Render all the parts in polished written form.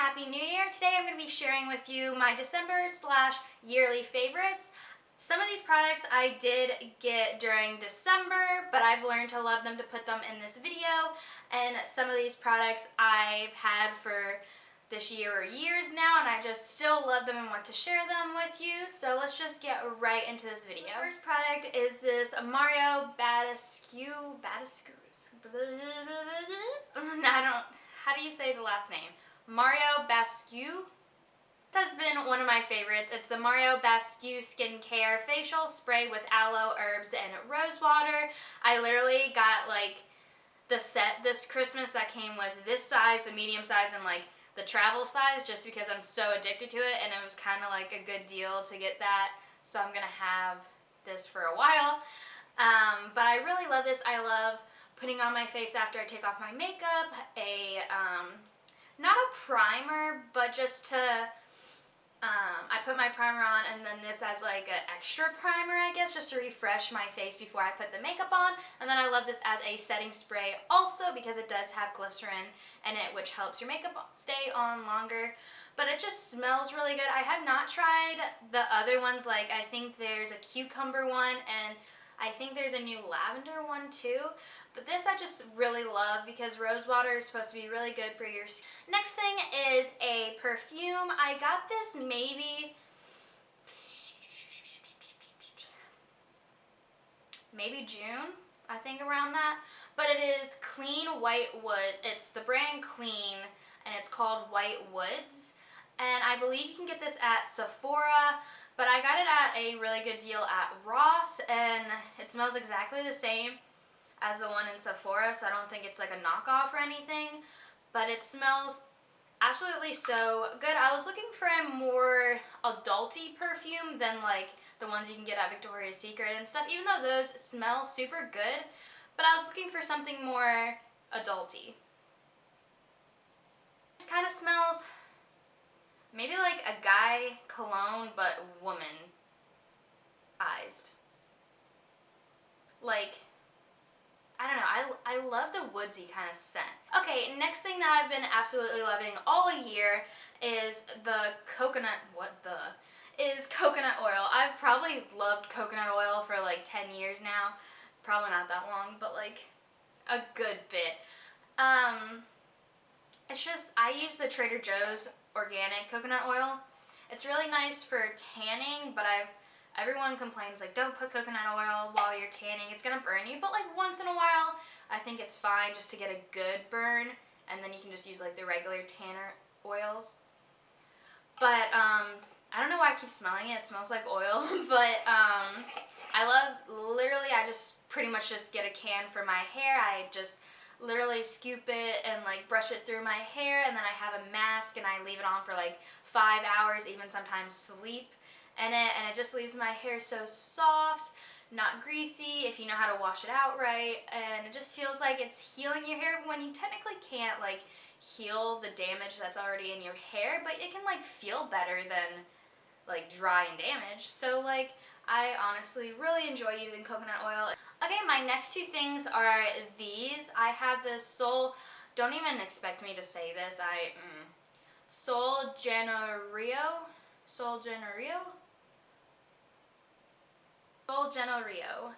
Happy New Year! Today I'm going to be sharing with you my December/yearly favorites. Some of these products I did get during December, but I've learned to love them to put them in this video. And some of these products I've had for this year or years now, and I just still love them and want to share them with you. So let's just get right into this video. The first product is this Mario BeautyGirlKatie. How do you say the last name? Mario BeautyGirlKatie. This has been one of my favorites. It's the Mario BeautyGirlKatie Skincare Facial Spray with Aloe, Herbs, and Rose Water. I literally got like the set this Christmas that came with this size, the medium size, and like the travel size, just because I'm so addicted to it, and it was kind of like a good deal to get that. So I'm gonna have this for a while. But I really love this. I love putting on my face after I take off my makeup, not a primer, but just to, I put my primer on and then this as like an extra primer, I guess, just to refresh my face before I put the makeup on. And then I love this as a setting spray also because it does have glycerin in it, which helps your makeup stay on longer. But it just smells really good. I have not tried the other ones, like I think there's a cucumber one and I think there's a new lavender one too. But this I just really love because rose water is supposed to be really good for your skin. Next thing is a perfume. I got this maybe June, I think, around that. But it is Clean White Woods. It's the brand Clean and it's called White Woods. And I believe you can get this at Sephora, but I got it at a really good deal at Ross, and it smells exactly the same as the one in Sephora, so I don't think it's like a knockoff or anything, but it smells absolutely so good. I was looking for a more adulty perfume than like the ones you can get at Victoria's Secret and stuff, even though those smell super good, but I was looking for something more adulty. It kind of smells maybe like a guy cologne, but womanized. Like, I don't know, I love the woodsy kind of scent. Okay, next thing that I've been absolutely loving all year is the coconut oil. I've probably loved coconut oil for like 10 years now. Probably not that long, but like a good bit. It's just, I use the Trader Joe's organic coconut oil. It's really nice for tanning, but everyone complains like, don't put coconut oil while you're tanning, it's gonna burn you. But like once in a while, I think it's fine just to get a good burn, and then you can just use like the regular tanner oils. But I don't know why I keep smelling it. It smells like oil, but I love, literally, I just pretty much just get a can for my hair. I just literally scoop it and like brush it through my hair, and then I have a mask and I leave it on for like 5 hours, even sometimes sleep in it, and it just leaves my hair so soft, not greasy if you know how to wash it out right, and it just feels like it's healing your hair when you technically can't like heal the damage that's already in your hair, but it can like feel better than like dry and damaged. So like I honestly really enjoy using coconut oil. Okay, my next two things are these. I have this don't even expect me to say this, Jenna Rio,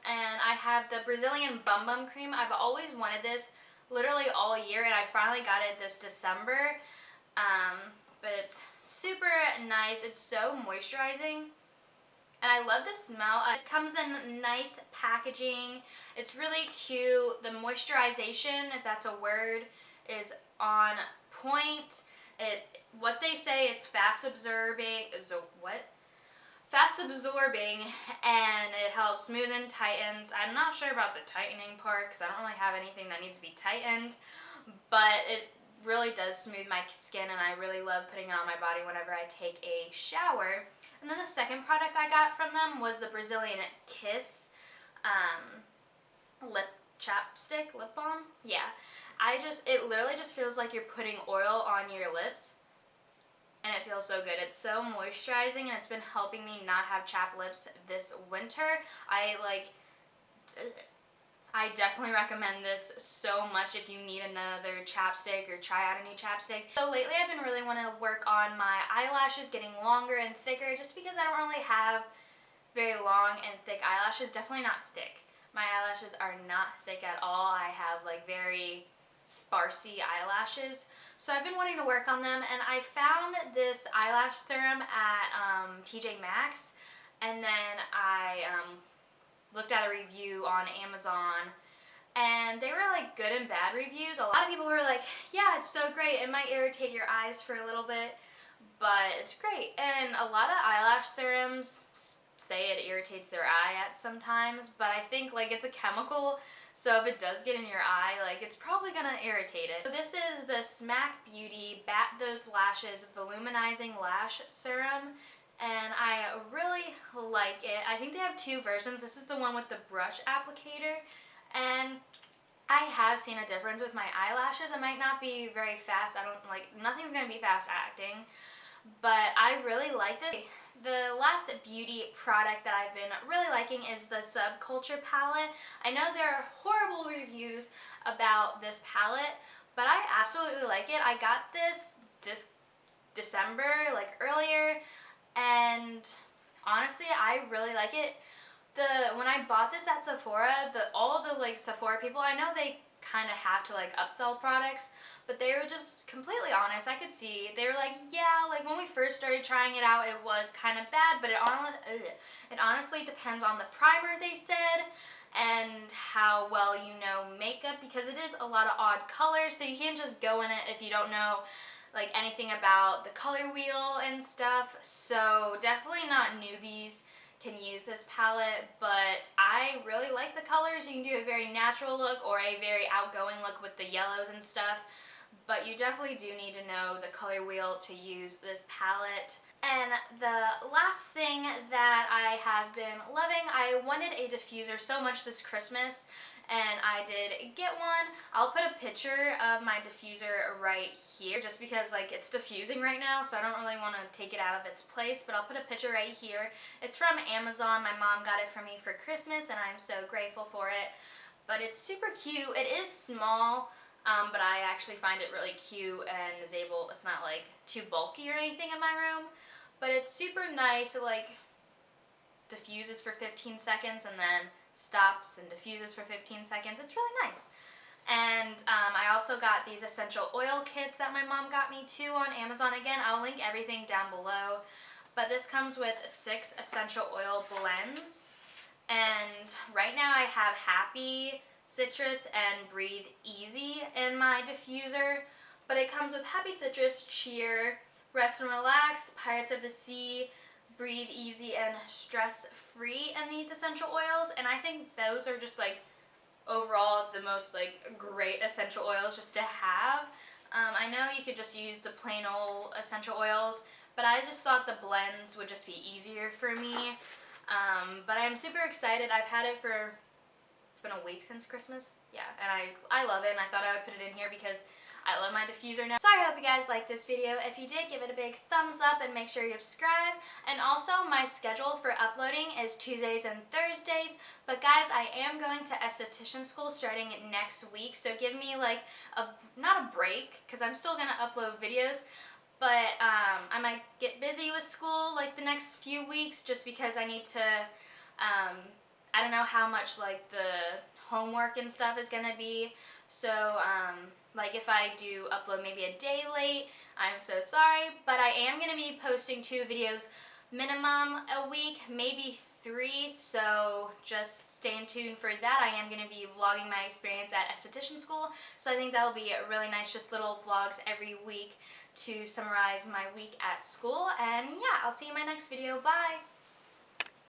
and I have the Brazilian Bum Bum Cream. I've always wanted this literally all year, and I finally got it this December, but it's super nice. It's so moisturizing. And I love the smell. It comes in nice packaging. It's really cute. The moisturization, if that's a word, is on point. What they say, it's fast absorbing, and it helps smooth and tightens. I'm not sure about the tightening part because I don't really have anything that needs to be tightened, but it really does smooth my skin, and I really love putting it on my body whenever I take a shower. And then the second product I got from them was the Brazilian Kiss lip balm. Yeah, it literally just feels like you're putting oil on your lips, and it feels so good. It's so moisturizing, and it's been helping me not have chapped lips this winter. I I definitely recommend this so much if you need another chapstick or try out a new chapstick. So lately I've been really wanting to work on my eyelashes getting longer and thicker just because I don't really have very long and thick eyelashes. Definitely not thick. My eyelashes are not thick at all. I have like very sparsy eyelashes. So I've been wanting to work on them, and I found this eyelash serum at TJ Maxx, and then I looked at a review on Amazon, and they were like good and bad reviews. A lot of people were like, yeah, it's so great, it might irritate your eyes for a little bit, but it's great. And a lot of eyelash serums say it irritates their eye at sometimes, but I think like it's a chemical, so if it does get in your eye, like it's probably gonna irritate it. So this is the Smack Beauty Bat Those Lashes Voluminizing Lash Serum, and I really like it. I think they have two versions. This is the one with the brush applicator, and I have seen a difference with my eyelashes. It might not be very fast. Nothing's gonna be fast acting, but I really like this. The last beauty product that I've been really liking is the Subculture Palette. I know there are horrible reviews about this palette, but I absolutely like it. I got this December, like earlier, and honestly, I really like it. When I bought this at Sephora, all the like Sephora people, I know they kind of have to like upsell products, but they were just completely honest. I could see they were like, yeah, like when we first started trying it out, it was kind of bad, but it honestly depends on the primer, they said, and how well you know makeup, because it is a lot of odd colors, so you can't just go in it if you don't know like anything about the color wheel and stuff. So definitely not newbies can use this palette, but I really like the colors. You can do a very natural look or a very outgoing look with the yellows and stuff, but you definitely do need to know the color wheel to use this palette. And the last thing that I have been loving, I wanted a diffuser so much this Christmas, and I did get one. I'll put a picture of my diffuser right here just because like it's diffusing right now, so I don't really want to take it out of its place, but I'll put a picture right here. It's from Amazon. My mom got it for me for Christmas, and I'm so grateful for it. But it's super cute. It is small, but I actually find it really cute, and it's not like too bulky or anything in my room, but it's super nice. It like diffuses for 15 seconds and then stops and diffuses for 15 seconds. It's really nice. And I also got these essential oil kits that my mom got me too on Amazon. Again, I'll link everything down below, but this comes with 6 essential oil blends, and right now I have Happy, Citrus, and Breathe Easy in my diffuser, but it comes with Happy Citrus, Cheer, Rest and Relax, Pirates of the Sea, Breathe Easy, and Stress Free in these essential oils, and I think those are just like overall the most like great essential oils just to have. I know you could just use the plain old essential oils, but I just thought the blends would just be easier for me. But I'm super excited. I've had it for, it's been a week since Christmas. Yeah, and I love it, and I thought I would put it in here because I love my diffuser now. So I hope you guys liked this video. If you did, give it a big thumbs up and make sure you subscribe. And also, my schedule for uploading is Tuesdays and Thursdays. But guys, I am going to esthetician school starting next week. So give me like not a break, because I'm still going to upload videos. But I might get busy with school like the next few weeks just because I need to, I don't know how much like the homework and stuff is going to be. So like if I do upload maybe a day late, I'm so sorry, but I am going to be posting 2 videos minimum a week, maybe 3, so just stay tuned for that. I am going to be vlogging my experience at esthetician school, so I think that will be really nice, just little vlogs every week to summarize my week at school. And yeah, I'll see you in my next video. Bye!